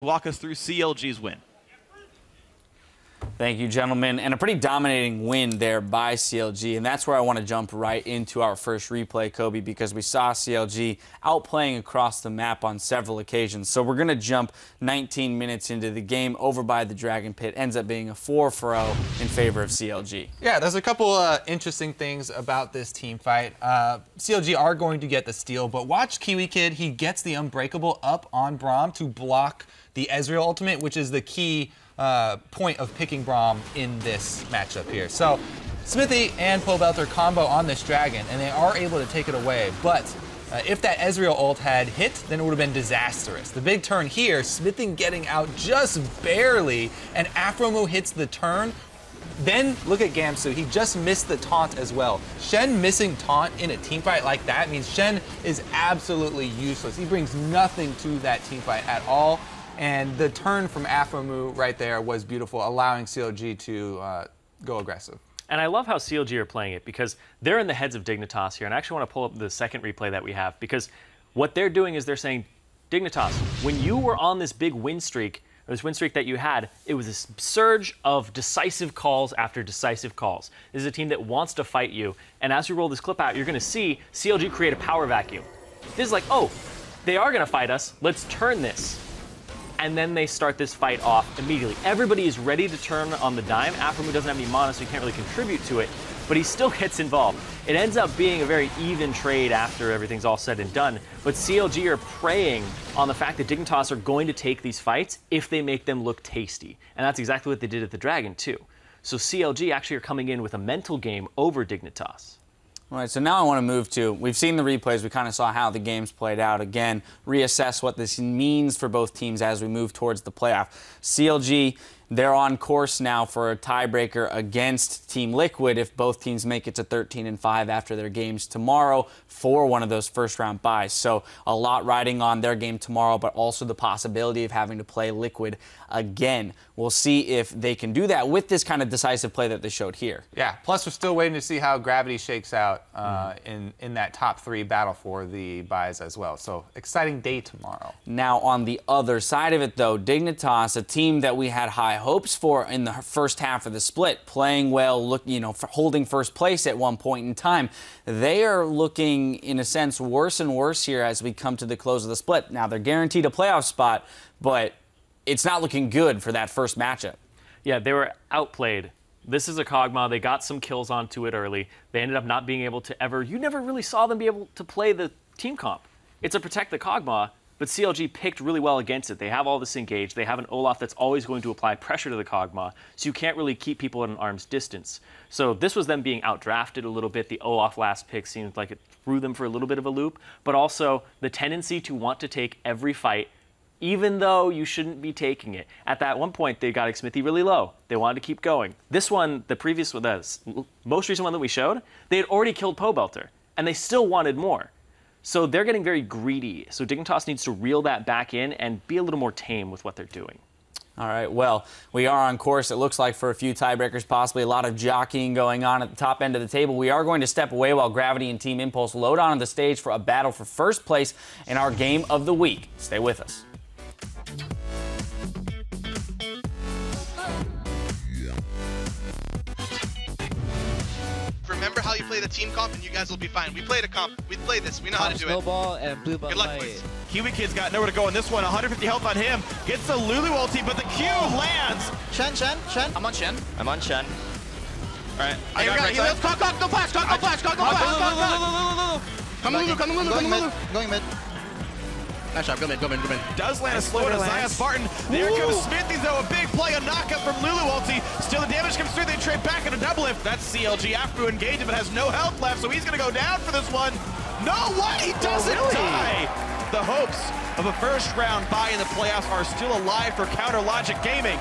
walk us through CLG's win. Thank you, gentlemen. And a pretty dominating win there by CLG. And that's where I want to jump right into our first replay, Kobe, because we saw CLG outplaying across the map on several occasions. So we're going to jump 19 minutes into the game over by the Dragon Pit. Ends up being a 4-0 in favor of CLG. Yeah, there's a couple interesting things about this team fight. CLG are going to get the steal, but watch Kiwi Kid. He gets the Unbreakable up on Braum to block the Ezreal ultimate, which is the key point of picking Braum in this matchup here. So Smithy and Pobelter combo on this Dragon, and they are able to take it away. But if that Ezreal ult had hit, then it would have been disastrous. The big turn here, Smithy getting out just barely, and Afromu hits the turn. Then look at Gamsu, he just missed the taunt as well. Shen missing taunt in a teamfight like that means Shen is absolutely useless. He brings nothing to that teamfight at all. And the turn from Afromu right there was beautiful, allowing CLG to go aggressive. And I love how CLG are playing it because they're in the heads of Dignitas here. And I actually want to pull up the second replay that we have because what they're doing is they're saying, Dignitas, when you were on this big win streak, or this win streak that you had, it was a surge of decisive calls after decisive calls. This is a team that wants to fight you. And as we roll this clip out, you're going to see CLG create a power vacuum. This is like, oh, they are going to fight us. Let's turn this. And then they start this fight off immediately. Everybody is ready to turn on the dime. Afromu doesn't have any mana, so he can't really contribute to it, but he still gets involved. It ends up being a very even trade after everything's all said and done, but CLG are preying on the fact that Dignitas are going to take these fights if they make them look tasty. And that's exactly what they did at the Dragon, too. So CLG actually are coming in with a mental game over Dignitas. All right, so now I want to move to, we've seen the replays, we kind of saw how the games played out. Again, reassess what this means for both teams as we move towards the playoff. CLG, they're on course now for a tiebreaker against Team Liquid if both teams make it to 13-5 after their games tomorrow for one of those first-round buys. So a lot riding on their game tomorrow, but also the possibility of having to play Liquid again. We'll see if they can do that with this kind of decisive play that they showed here. Yeah, plus we're still waiting to see how Gravity shakes out in that top 3 battle for the buys as well. So exciting day tomorrow. Now on the other side of it though, Dignitas, a team that we had high hopes for in the first half of the split, playing well, holding first place at one point in time. They are looking, in a sense, worse and worse here as we come to the close of the split. Now they're guaranteed a playoff spot, but it's not looking good for that first matchup. Yeah, they were outplayed. This is a Kog'Maw. They got some kills onto it early. They ended up not being able to ever... You never really saw them be able to play the team comp. It's a protect the Kog'Maw, but CLG picked really well against it. They have all this engaged. They have an Olaf that's always going to apply pressure to the Kog'Maw, so you can't really keep people at an arm's distance. So this was them being outdrafted a little bit. The Olaf last pick seemed like it threw them for a little bit of a loop, but also the tendency to want to take every fight even though you shouldn't be taking it. At that one point, they got Smithy really low. They wanted to keep going. This one, the previous one, the most recent one that we showed, they had already killed Pobelter, and they still wanted more. So they're getting very greedy. So Dignitas needs to reel that back in and be a little more tame with what they're doing. All right, well, we are on course, it looks like, for a few tiebreakers, possibly a lot of jockeying going on at the top end of the table. We are going to step away while Gravity and Team Impulse load on the stage for a battle for first place in our game of the week. Stay with us. Remember how you play the team comp and you guys will be fine. We played a comp. We played this. We know how to do it. Snowball and blue butt Good luck, light. boys. Kiwi Kid's got nowhere to go in this one. 150 health on him. Gets the Lulu ulti, but the Q lands. Shen. I'm on Shen. I'm on Shen. All right, I got right side. Go flash. Come Lulu. Going mid. Nice shot. Go mid. Does land a slow to Zion Spartan. There comes Smithy, though. A big play, a knockup from Lulu ulti. Still the damage comes through. They trade back in a double lift. That's CLG after engaging, but has no health left, so he's going to go down for this one. No, what? He doesn't die. The hopes of a first round bye in the playoffs are still alive for Counter Logic Gaming.